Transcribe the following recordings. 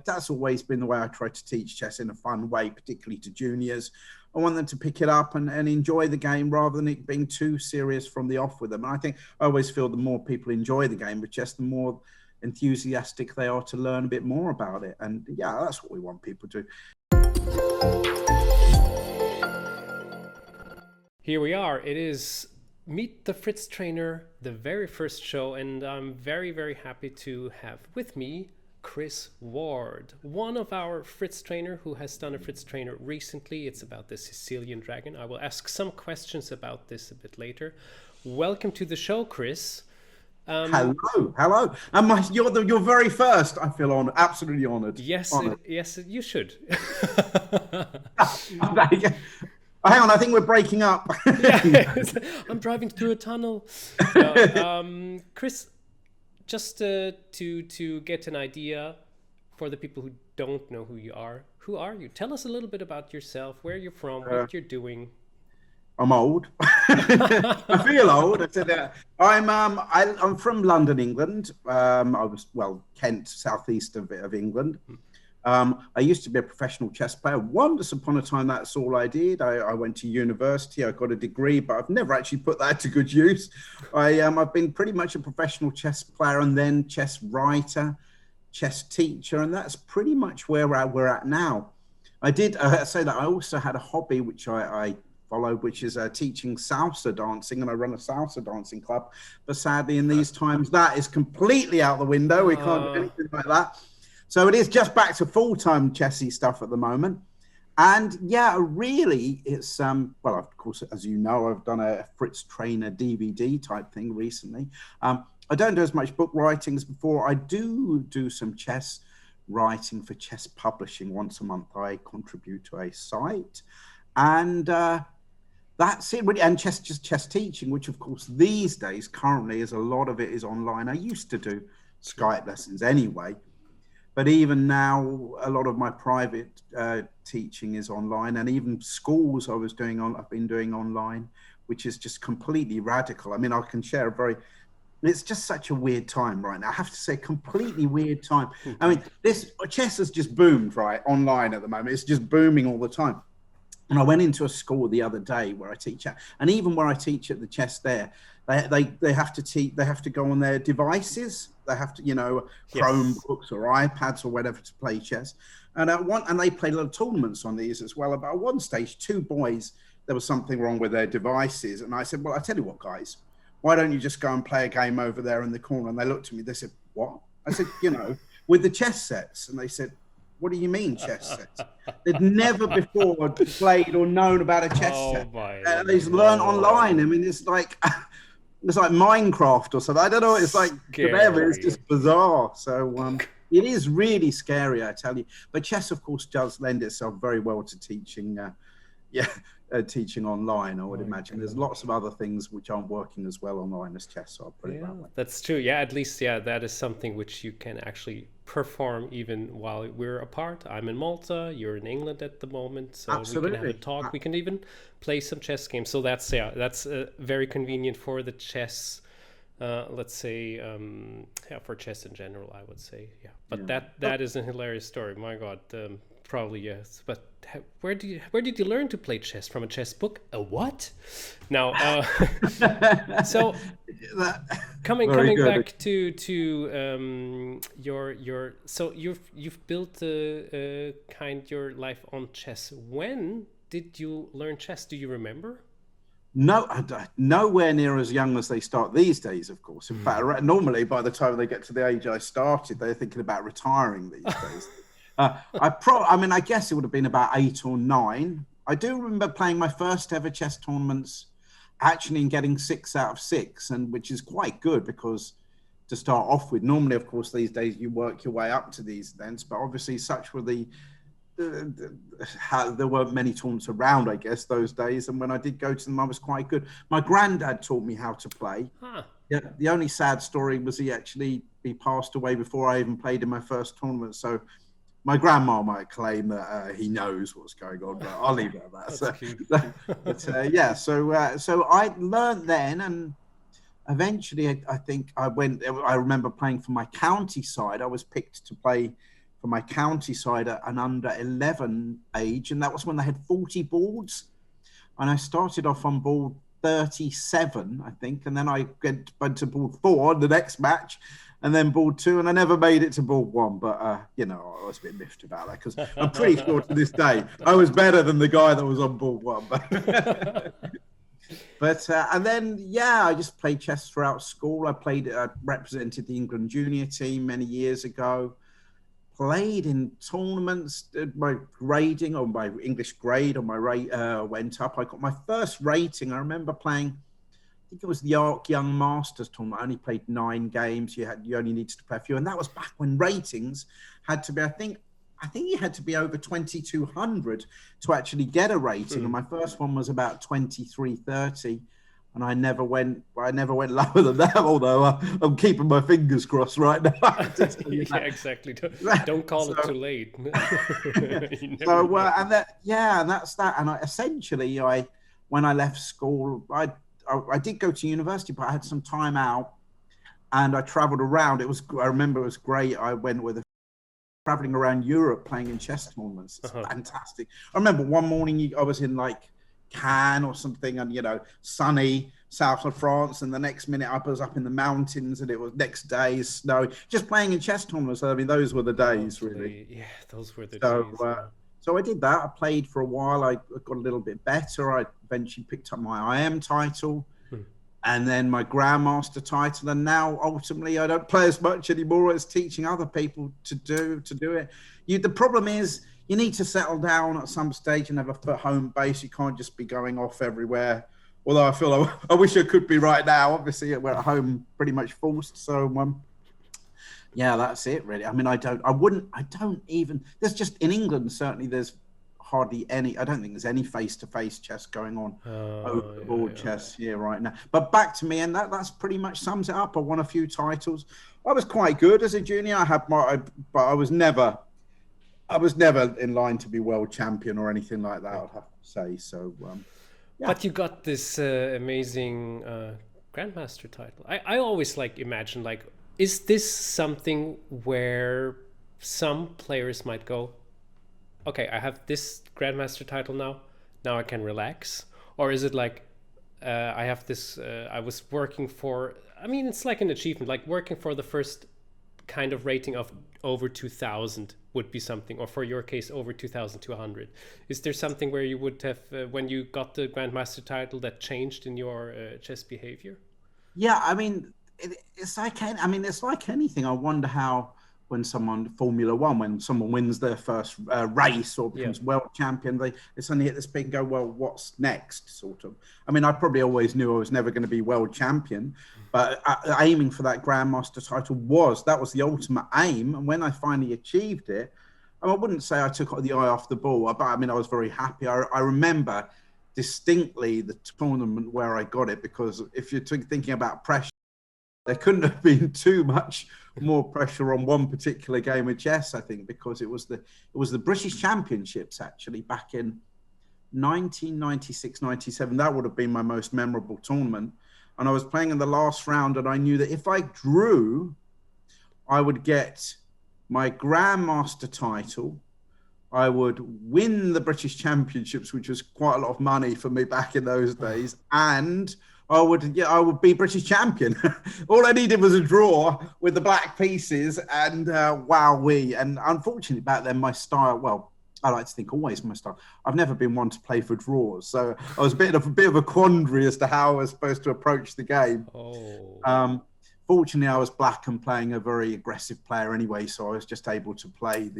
that's always been the way I try to teach chess, in a fun way, particularly to juniors. I want them to pick it up and enjoy the game rather than it being too serious from the off with them. And I think I always feel the more people enjoy the game of chess, the more enthusiastic they are to learn a bit more about it. And yeah, that's what we want people to do. Here we are. It is Meet the Fritztrainer, the very first show, and I'm very, very happy to have with me Chris Ward, one of our Fritztrainer who has done a Fritztrainer recently. It's about the Sicilian Dragon. I will ask some questions about this a bit later. Welcome to the show, Chris. Hello. You're very first. I feel absolutely honored. Yes, yes, you should. Hang on, I think we're breaking up. Yeah, I'm driving through a tunnel. Chris, just to get an idea for the people who don't know who you are you? Tell us a little bit about yourself, where you're from, what you're doing. I'm old. I feel old. I said, I'm from London, England. I was, Kent, southeast of England. I used to be a professional chess player. Once upon a time, that's all I did. I went to university. I got a degree, but I've never actually put that to good use. I've been pretty much a professional chess player and then chess writer, chess teacher, and that's pretty much where we're at now. I did say that I also had a hobby which I followed, which is teaching salsa dancing, and I run a salsa dancing club. But sadly, in these times, that is completely out the window. We can't do anything like that. So it is just back to full-time chessy stuff at the moment. And yeah, really, it's, of course, as you know, I've done a Fritztrainer DVD type thing recently. I don't do as much book writing as before. I do some chess writing for chess publishing. Once a month, I contribute to a site. And that's it, really. And chess teaching, which, of course, these days, currently, a lot of it is online. I used to do Skype lessons anyway. But even now, a lot of my private teaching is online, and even schools I've been doing online, which is just completely radical. I mean, I can share it's just such a weird time right now. I have to say, completely weird time. I mean, this chess has just boomed, right, online at the moment. It's just booming all the time. And I went into a school the other day where I teach at, and even where I teach at the chess there, they have to teach. They have to go on their devices. They have to, Chromebooks or iPads or whatever to play chess. And they play little tournaments on these as well. But at one stage, two boys, there was something wrong with their devices, and I said, "Well, I tell you what, guys, why don't you just go and play a game over there in the corner?" And they looked at me. They said, "What?" I said, with the chess sets. And they said, "What do you mean chess sets?" They'd never before played or known about a chess set. They learn online. I mean, it's like Minecraft or something. I don't know. It's like whatever. It's just bizarre. So it is really scary, I tell you. But chess, of course, does lend itself very well to teaching. Teaching online, I would imagine. There's lots of other things which aren't working as well online as chess, so I'll put it that way. That's true. Yeah, at least, that is something which you can actually perform even while we're apart. I'm in Malta, you're in England at the moment, so Absolutely. We can have a talk. We can even play some chess games. So that's very convenient for the chess. Let's say, for chess in general, I would say, But that is a hilarious story. My God, probably yes. But where did you learn to play chess? From a chess book? A what? Now, so coming back to your so you've built your life on chess. When did you learn chess? Do you remember? No, nowhere near as young as they start these days, of course. In fact, normally by the time they get to the age I started, they're thinking about retiring these days. I guess it would have been about 8 or 9. I do remember playing my first ever chess tournaments, actually, and getting 6 out of 6, and which is quite good because to start off with, normally, of course, these days you work your way up to these events, but obviously such were there weren't many tournaments around, I guess, those days. And when I did go to them, I was quite good. My granddad taught me how to play. Yeah, the only sad story was he passed away before I even played in my first tournament. So my grandma might claim that he knows what's going on, but I'll leave it at that. So I learned then, and eventually I remember playing for my county side. I was picked to play for my county side at an under 11 age, and that was when they had 40 boards, and I started off on board 37, I think, and then I went to board 4 the next match, and then board 2, and I never made it to board 1. But you know, I was a bit miffed about that because I'm pretty sure to this day I was better than the guy that was on board 1. But and then I just played chess throughout school. I represented the England junior team many years ago. Played in tournaments. Did my grading, or my English grade on my rate went up. I got my first rating. I remember playing, I think it was the Young Masters tournament. I only played 9 games. You only needed to play a few, and that was back when ratings had to be, I think you had to be over 2,200 to actually get a rating. And my first one was about 2,330. And I never went lower than that, although I'm keeping my fingers crossed right now. Yeah, exactly. Don't call it too late. So, and that's that. And essentially, when I left school, I did go to university, but I had some time out, and I travelled around. I remember it was great. I went with traveling around Europe playing in chess tournaments. It's fantastic. I remember one morning I was in like Cannes or something, and sunny south of France, and the next minute I was up in the mountains, and it was next day snow. Just playing in chess tournaments. I mean, those were the days, really. Yeah, those were the days. So I did that. I played for a while. I got a little bit better. I eventually picked up my IM title. And then my Grandmaster title, and now ultimately I don't play as much anymore as teaching other people to do it. The problem is you need to settle down at some stage and have a home base. You can't just be going off everywhere. Although I feel I wish I could be right now. Obviously, we're at home pretty much forced. So that's it really. I mean, I don't even. There's just in England certainly there's hardly any. I don't think there's any face-to-face chess going on over the board chess here right now. But back to me, and that's pretty much sums it up. I won a few titles. I was quite good as a junior. But I was never in line to be world champion or anything like that. I'd have to say so. But you got this amazing Grandmaster title. I always imagine is this something where some players might go, okay, I have this Grandmaster title now I can relax? Or is it I have this, I was working for, I mean, it's like an achievement, like working for the first kind of rating of over 2,000 would be something, or for your case, over 2,200. Is there something where you would have, when you got the Grandmaster title, that changed in your chess behavior? Yeah, I mean, it's like anything. I wonder how, when Formula One, when someone wins their first race or becomes world champion, they suddenly hit this peak and go, well, what's next, sort of. I mean, I probably always knew I was never going to be world champion, but aiming for that Grandmaster title was the ultimate aim. And when I finally achieved it, I wouldn't say I took the eye off the ball, but I mean, I was very happy. I remember distinctly the tournament where I got it, because if you're thinking about pressure, there couldn't have been too much more pressure on one particular game of chess, I think, because it was the British Championships actually back in 1996, 97. That would have been my most memorable tournament. And I was playing in the last round, and I knew that if I drew, I would get my Grandmaster title. I would win the British Championships, which was quite a lot of money for me back in those days, and I would be British champion. All I needed was a draw with the black pieces, and wowee. And unfortunately, back then, my style, well, I like to think always my style, I've never been one to play for draws. So I was a bit of a quandary as to how I was supposed to approach the game. Fortunately, I was black and playing a very aggressive player anyway, so I was just able to play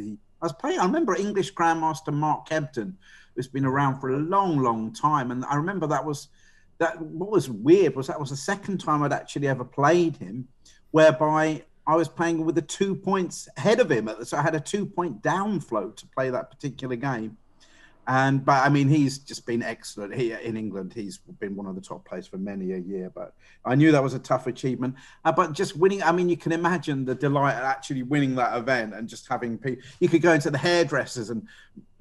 I remember English Grandmaster Mark Hebden, who's been around for a long, long time. And I remember what was weird was that was the second time I'd actually ever played him, whereby I was playing with 2 points ahead of him. So I had a 2-point down flow to play that particular game. But I mean, he's just been excellent here in England. He's been one of the top players for many a year, but I knew that was a tough achievement. But just winning, I mean, you can imagine the delight of actually winning that event and just having people. You could go into the hairdressers, and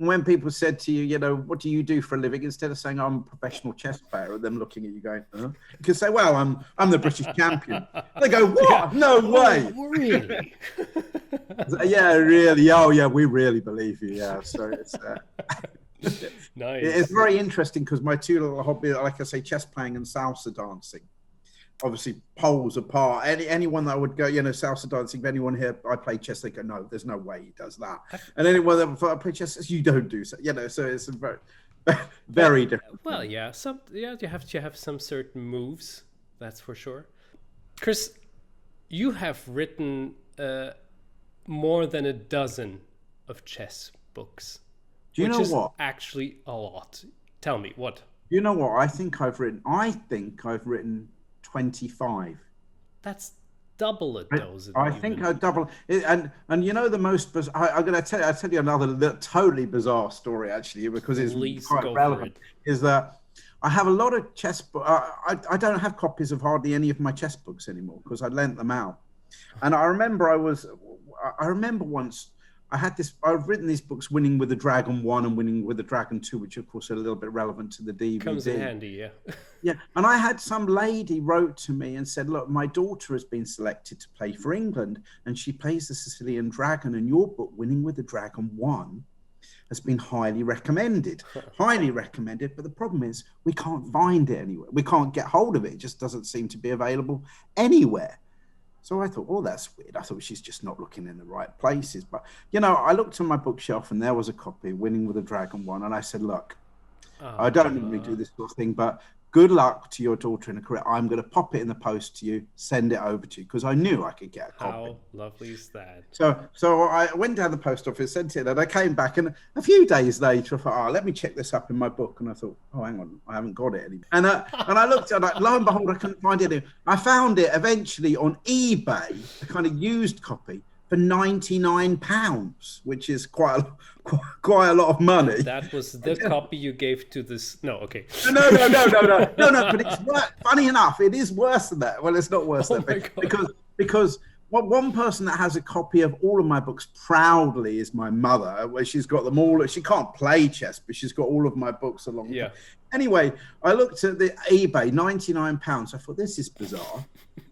when people said to you, what do you do for a living? Instead of saying I'm a professional chess player, and them looking at you going, you can say, well, I'm the British champion. They go, what? Yeah. No way. Oh, really? Yeah, really. Oh, yeah, we really believe you. Yeah. So it's nice. It's very interesting because my two little hobbies, like I say, chess playing and salsa dancing. Obviously, poles apart. Anyone that would go, salsa dancing. If anyone here, I play chess, they go, no, there's no way he does that. And anyone that I play chess says, you don't do so. So it's a very, very different. Well, yeah, you have to have some certain moves. That's for sure. Chris, you have written more than a dozen of chess books. Do you know what? Actually, a lot. Tell me what. You know what? I think I've written 25. That's double a dozen. I think I double it, and the most I'm going to tell you another totally bizarre story actually, because it's quite relevant. Is that I have a lot of chess books. I don't have copies of hardly any of my chess books anymore because I lent them out. And I remember once I've written these books, Winning with the Dragon 1 and Winning with the Dragon 2, which of course are a little bit relevant to the DVD. Comes in handy, yeah. Yeah, and I had some lady wrote to me and said, look, my daughter has been selected to play for England and she plays the Sicilian Dragon, and your book, Winning with the Dragon 1, has been highly recommended. Highly recommended, but the problem is we can't find it anywhere. We can't get hold of it. It just doesn't seem to be available anywhere. So I thought, oh, that's weird. I thought she's just not looking in the right places. But, I looked on my bookshelf and there was a copy, Winning with the Dragon 1. And I said, look, I don't normally do this sort of thing, but good luck to your daughter in a career. I'm going to pop it in the post to you, send it over to you, because I knew I could get a copy. How lovely is that? So I went down the post office, sent it, and I came back, and a few days later, I thought, let me check this up in my book. And I thought, oh, hang on, I haven't got it anymore. And I looked at it, lo and behold, I couldn't find it anymore. I found it eventually on eBay, a kind of used copy, for £99, which is quite a lot of money. That was the copy you gave to this. No, okay. No. But it's funny enough, it is worse than that. Well, it's not worse than that because one person that has a copy of all of my books proudly is my mother, where she's got them all. She can't play chess, but she's got all of my books along. Yeah. Anyway, I looked at the eBay, £99. I thought, this is bizarre.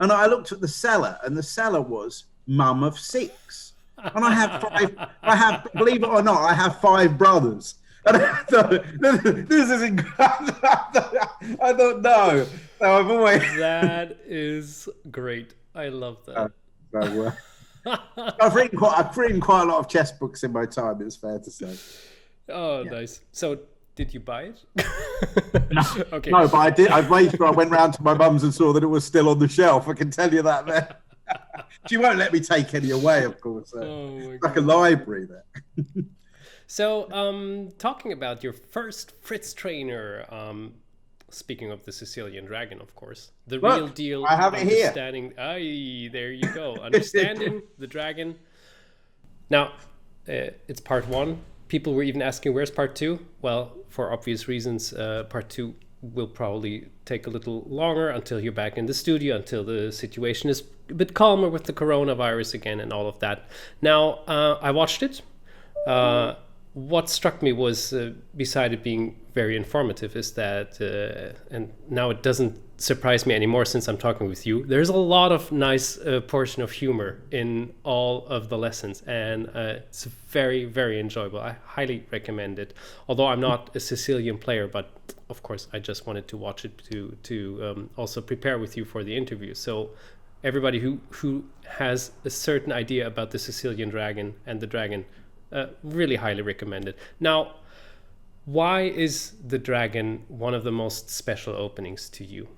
And I looked at the seller, and the seller was Mum of 6. And I have believe it or not, I have 5 brothers. And I thought, this is incredible. I thought, no. So I've always... That is great. I love that. I've written quite a lot of chess books in my time, it's fair to say. Oh, yeah. Nice. So did you buy it? No, okay. No, but I did. I made sure I went round to my mum's and saw that it was still on the shelf. I can tell you that there. She won't let me take any away, of course. It's like a library there. So, talking about your first Fritztrainer, speaking of the Sicilian Dragon, of course, real deal. I have it here. There you go. Understanding the dragon. Now, it's part 1. People were even asking, where's part 2? Well, for obvious reasons, part 2 will probably take a little longer until you're back in the studio, until the situation is a bit calmer with the coronavirus again and all of that. Now, I watched it. What struck me was, beside it being very informative, is that, and now it doesn't surprise me anymore since I'm talking with you, there's a lot of nice portion of humor in all of the lessons, and it's very, very enjoyable. I highly recommend it. Although I'm not a Sicilian player, but of course I just wanted to watch it to also prepare with you for the interview. So everybody who has a certain idea about the Sicilian Dragon and the dragon, really highly recommended. Now, why is the dragon one of the most special openings to you?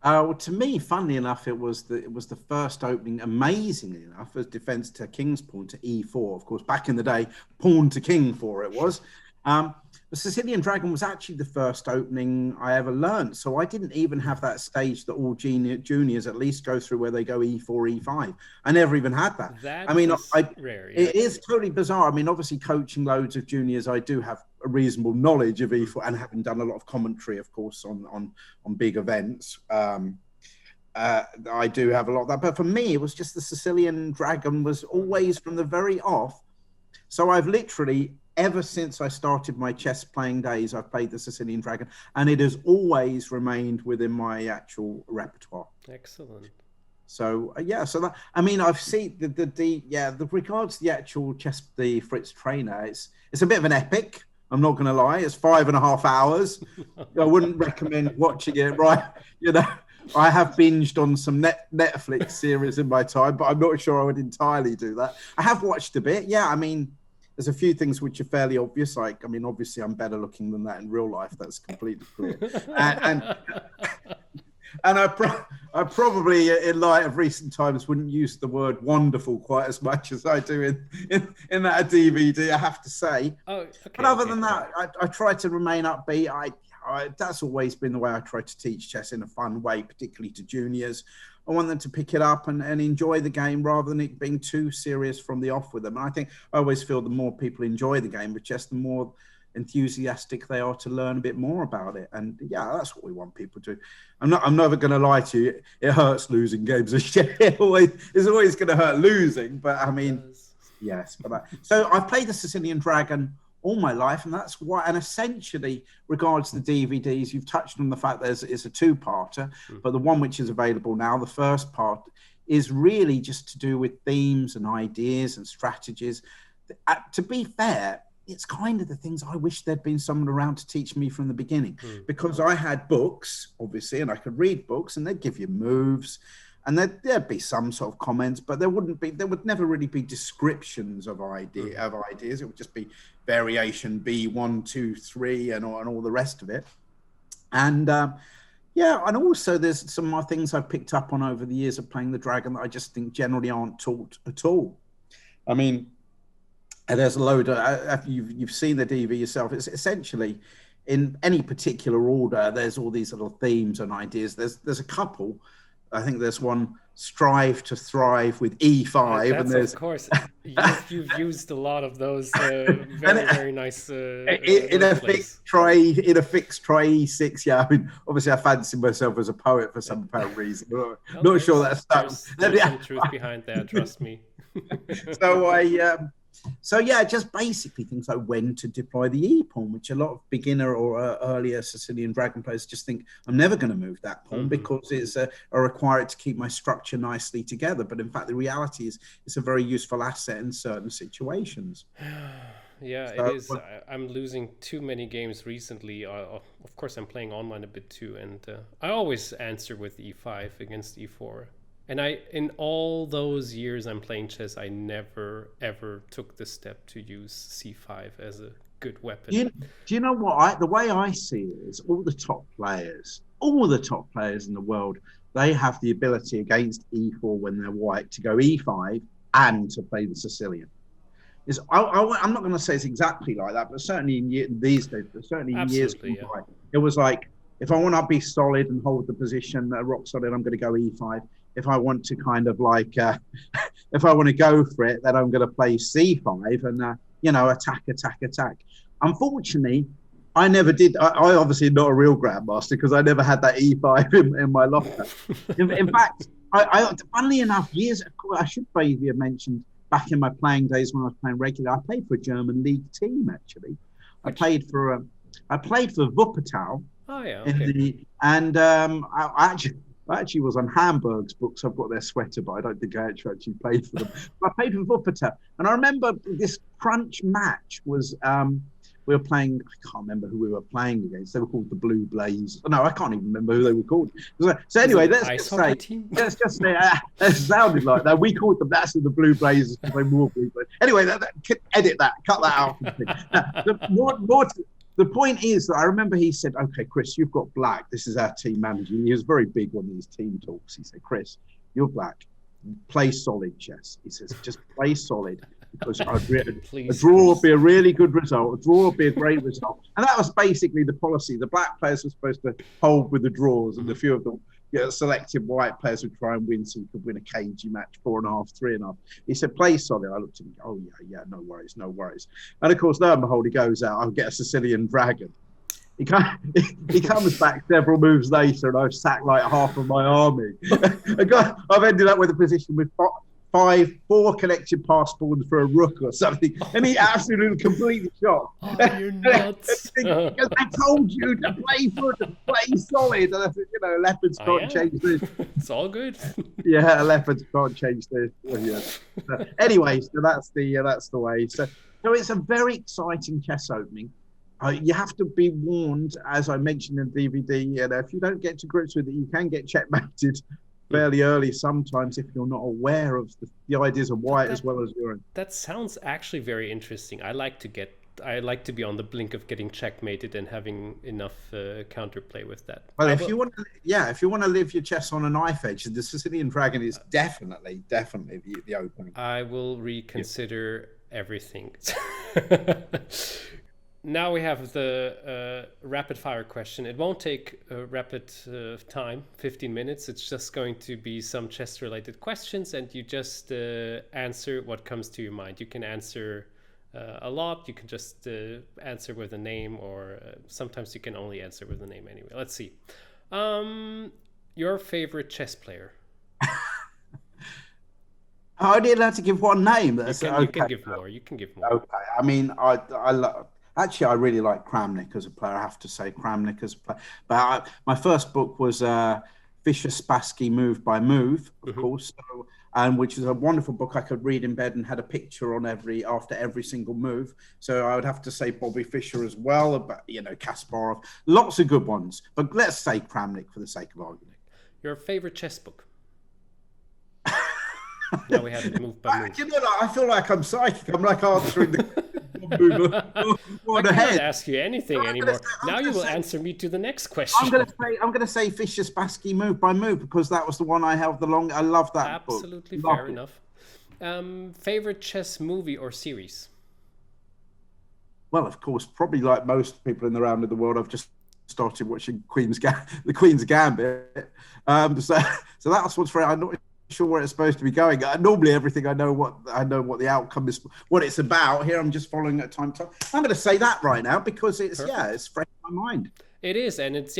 Well, to me, funnily enough, it was the first opening, amazingly enough, as defense to king's pawn to e4. Of course, back in the day, pawn to king 4 it was. The Sicilian Dragon was actually the first opening I ever learned. So I didn't even have that stage that all juniors at least go through, where they go e4, e5. I never even had that. Rare, it is totally bizarre. I mean, obviously coaching loads of juniors, I do have a reasonable knowledge of e4, and having done a lot of commentary, of course, on big events. I do have a lot of that. But for me, it was just the Sicilian Dragon was always from the very off. So I've literally, ever since I started my chess playing days, I've played the Sicilian Dragon, and it has always remained within my actual repertoire. Excellent. So so that, I mean, I've seen the regards to the actual chess, the Fritztrainer, it's a bit of an epic. I'm not going to lie. It's 5.5 hours. I wouldn't recommend watching it. Right, I have binged on some Netflix series in my time, but I'm not sure I would entirely do that. I have watched a bit. Yeah, I mean, there's a few things which are fairly obvious. Like, I mean, obviously, I'm better looking than that in real life. That's completely clear. And I probably, in light of recent times, wouldn't use the word wonderful quite as much as I do in that DVD, I have to say. Oh, okay, but other than that, I try to remain upbeat. That's always been the way I try to teach chess, in a fun way, particularly to juniors. I want them to pick it up and enjoy the game rather than it being too serious from the off with them. And I think I always feel the more people enjoy the game of chess, the more enthusiastic they are to learn a bit more about it. And yeah, that's what we want people to. I'm never going to lie to you. It hurts losing games of chess. It's always going to hurt losing. But I mean, yes. But so I've played the Sicilian Dragon all my life, and that's why. And essentially, regards to the DVDs, you've touched on the fact that it's a two-parter, but the one which is available now, the first part, is really just to do with themes and ideas and strategies. To be fair, it's kind of the things I wish there'd been someone around to teach me from the beginning, because I had books, obviously, and I could read books, and they'd give you moves, and there'd be some sort of comments, but there would never really be descriptions of ideas. It would just be variation B1, 2, 3, and all the rest of it. And and also there's some more things I've picked up on over the years of playing the Dragon that I just think generally aren't taught at all. I mean, and there's a load of, you've seen the DV yourself. It's essentially, in any particular order, there's all these little themes and ideas. There's a couple. I think there's one, strive to thrive with E5. That's, and there's, of course, you've used a lot of those very nice. In a fixed try E6. Yeah, I mean, obviously, I fancy myself as a poet for some apparent reason. Not sure that's stuck. There's some truth behind that. Trust me. So just basically things like when to deploy the E pawn, which a lot of beginner or earlier Sicilian Dragon players just think, I'm never going to move that pawn because it's I require it to keep my structure nicely together. But in fact, the reality is it's a very useful asset in certain situations. Yeah, it is. I'm losing too many games recently. Of course, I'm playing online a bit too, and I always answer with E5 against E4. And in all those years I'm playing chess, I never, ever took the step to use C5 as a good weapon. Do you know what? The way I see it is all the top players in the world, they have the ability against E4 when they're white to go E5 and to play the Sicilian. I'm not going to say it's exactly like that, but certainly in these days, but certainly in years before, it was like, if I want to be solid and hold the position rock solid, I'm going to go E5. If I want to kind of like, if I want to go for it, then I'm going to play C5 and, attack. Unfortunately, I never did. I obviously not a real Grandmaster because I never had that E5 in my locker. In fact, I funnily enough, I should maybe have mentioned back in my playing days when I was playing regularly, I played for a German league team, actually. I played for Wuppertal. Oh, yeah. Okay. I actually was on Hamburg's books. I've got their sweater, but I don't think I actually played for them. But I played for Wuppertal. And I remember this crunch match was, we were playing, I can't remember who we were playing against. They were called the Blue Blaze. No, I can't even remember who they were called. So anyway, let's just say, it sounded like that. We called them, that's the Blue Blazers because they wore blue blazers. Anyway, edit that, cut that out. The point is that I remember he said, okay, Chris, you've got black. This is our team manager. He was very big on these team talks. He said, Chris, you're black. Play solid chess. He says, just play solid because a draw would be a really good result. A draw would be a great result. And that was basically the policy. The black players were supposed to hold with the draws and a few of them selected white players would try and win so you could win a cagey match, 4.5, 3.5. He said, play solid. I looked at him, oh, yeah, no worries. And of course, lo and behold, he goes out, I'll get a Sicilian Dragon. He comes back several moves later and I've sacked like half of my army. I've ended up with a position with four collected pass balls for a rook or something, and he absolutely completely shocked. Oh, you're nuts. Because I told you to play foot and play solid. And I said, leopards can't change this. It's all good. Yeah, leopards can't change this. Yeah. Anyway, so that's the way. So it's a very exciting chess opening. You have to be warned, as I mentioned in the DVD, if you don't get to grips with it, you can get checkmated fairly early sometimes if you're not aware of the ideas of white as well as your own. That sounds actually very interesting. I like to be on the blink of getting checkmated and having enough counterplay with that. Well, if you want to live your chess on a knife edge, the Sicilian Dragon is definitely the opening. I will reconsider everything. Now we have the rapid fire question. It won't take a rapid time, 15 minutes. It's just going to be some chess related questions, and you just answer what comes to your mind. You can answer a lot. You can just answer with a name, or sometimes you can only answer with a name anyway. Let's see. Your favorite chess player? I only allowed to give one name. You can give more. You can give more. Okay. I mean, Actually, I really like Kramnik as a player. I have to say Kramnik as a player. But my first book was Fischer-Spassky Move by Move, of course, and which is a wonderful book I could read in bed and had a picture on after every single move. So I would have to say Bobby Fischer as well, but Kasparov, lots of good ones. But let's say Kramnik for the sake of argument. Your favorite chess book? Now we have it move by move. I feel like I'm psychic. I'm like answering the. I can't ask you anything anymore. Now you will answer me to the next question. I'm going to say Fischer-Spassky Move by Move because that was the one I held I love that book. Absolutely fair enough. Favorite chess movie or series? Well, of course, probably like most people in the round of the world, I've just started watching the Queen's Gambit. So that's what's very. I'm not sure where it's supposed to be going. Normally, everything I know what the outcome is, what it's about. Here, I'm just following at time. I'm going to say that right now because it's fresh in my mind. It is, and it's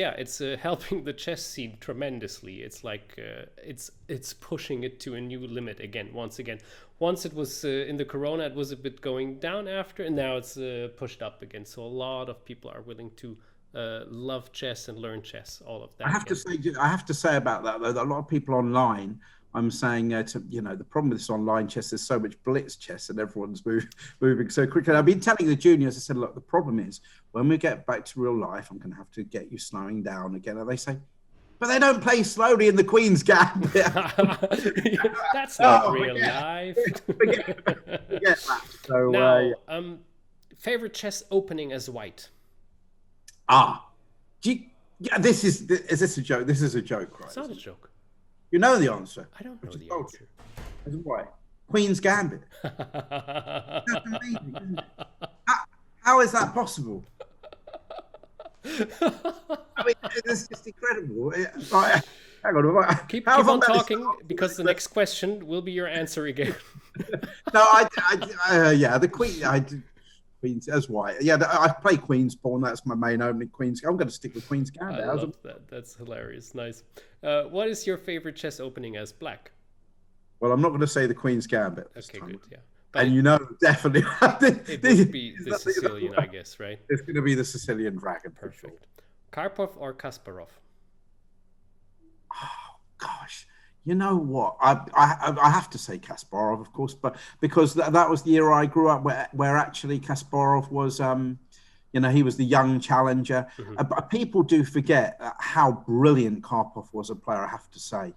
helping the chess scene tremendously. It's like it's pushing it to a new limit again. Once it was in the Corona, it was a bit going down after, and now it's pushed up again. So a lot of people are willing to love chess and learn chess. All of that. I have to say about that though, that a lot of people online. I'm saying the problem with this online chess, there's so much blitz chess and everyone's moving so quickly. I've been telling the juniors, I said, look, the problem is when we get back to real life, I'm going to have to get you slowing down again. And they say, but they don't play slowly in the Queen's Gambit. That's not real life. Forget that. So, now, favorite chess opening as white? Is this a joke? This is a joke, right? It's not a joke. You know the answer. I don't know the answer. As why? Queen's Gambit. That's amazing, isn't it? How is that possible? I mean, it's just incredible. Hang on. Keep on talking because the next question will be your answer again. No, the Queen. Queen's as white. Yeah, I play Queen's Pawn. That's my main opening. Queen's. I'm going to stick with Queen's Gambit. I love that. That's hilarious. Nice. What is your favorite chess opening as black? Well, I'm not going to say the Queen's Gambit. Okay, good. Yeah. But definitely. It would be the Sicilian, I guess, right? It's going to be the Sicilian Dragon. Perfect. Sure. Karpov or Kasparov? Oh gosh. You know what? I have to say Kasparov, of course, but because that was the era I grew up where actually Kasparov was, he was the young challenger. Mm-hmm. People do forget how brilliant Karpov was a player, I have to say.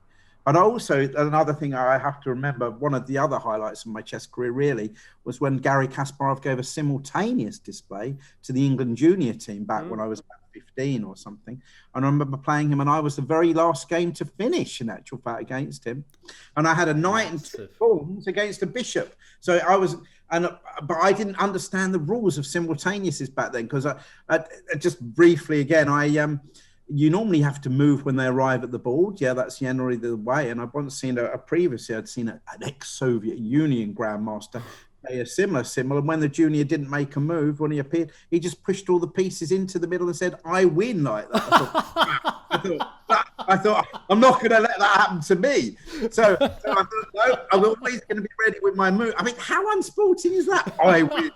But also, another thing I have to remember, one of the other highlights of my chess career really was when Garry Kasparov gave a simultaneous display to the England junior team back when I was about 15 or something. And I remember playing him, and I was the very last game to finish, in actual fact, against him. And I had a knight and 2 pawns against a bishop. So I was, but I didn't understand the rules of simultaneouses back then because I just briefly again, you normally have to move when they arrive at the board. Yeah, that's generally the way. And I've once seen previously, I'd seen an ex-Soviet Union Grandmaster play a similar. And when the junior didn't make a move, when he appeared, he just pushed all the pieces into the middle and said, I win, like that. I thought I thought, I'm not going to let that happen to me. So I thought, no, I'm always going to be ready with my move. I mean, how unsporting is that? I win.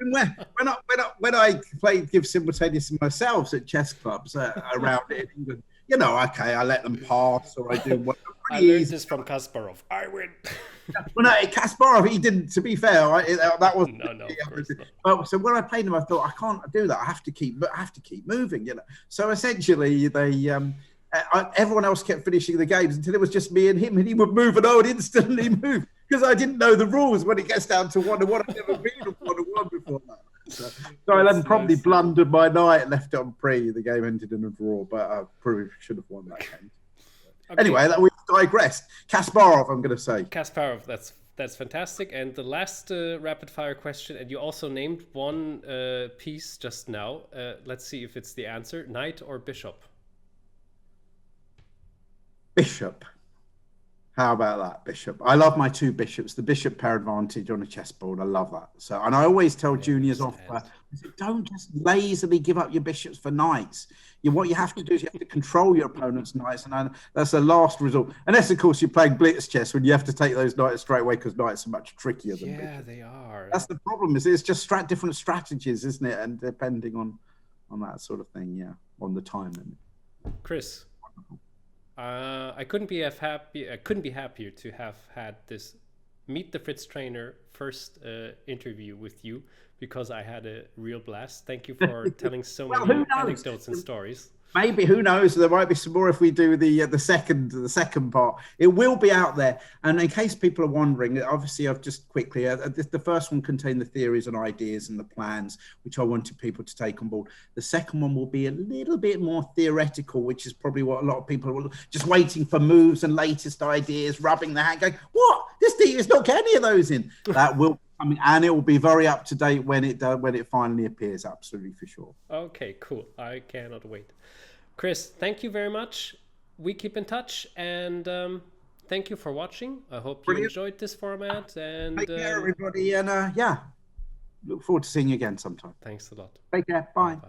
You know, when I played give simultaneous myself at chess clubs around in England, you know, okay, I let them pass or I do what. I learned this from Kasparov. I win. Well, no, Kasparov, he didn't. To be fair, that was no. Of course not. But so when I played him, I thought I can't do that. I have to keep moving. You know. So essentially, everyone else kept finishing the games until it was just me and him, and he would move, and I would instantly move because I didn't know the rules when it gets down to 1-1. I've never been on 1-1 before that. So I then probably blundered my knight and left it on pre. The game ended in a draw, but I probably should have won that game. Okay. Anyway, we digressed. Kasparov, I'm going to say. Kasparov, that's fantastic. And the last rapid fire question, and you also named one piece just now. Let's see if it's the answer. Knight or bishop? Bishop. How about that, bishop? I love my 2 bishops. The bishop pair advantage on a chessboard. I love that. So, and I always tell juniors off, don't just lazily give up your bishops for knights. What you have to do is you have to control your opponent's knights, and that's the last resort. Unless, of course, you're playing blitz chess when you have to take those knights straight away because knights are much trickier than bishops. Yeah, they are. That's the problem. It's just different strategies, isn't it? And depending on that sort of thing, yeah, on the time limit. Chris. I couldn't be happier to have had this Meet the Fritztrainer first interview with you, because I had a real blast. Thank you for telling so many anecdotes and stories. Maybe, who knows? There might be some more if we do the second part. It will be out there. And in case people are wondering, obviously, I've just quickly, the first one contained the theories and ideas and the plans, which I wanted people to take on board. The second one will be a little bit more theoretical, which is probably what a lot of people are just waiting for moves and latest ideas, rubbing their hand, going, what? This team is not getting any of those in. That will. And it will be very up to date when it finally appears, absolutely, for sure. Okay, cool. I cannot wait. Chris, thank you very much. We keep in touch, and thank you for watching. I hope you enjoyed this format. And take care, everybody, and look forward to seeing you again sometime. Thanks a lot. Take care. Bye. Bye.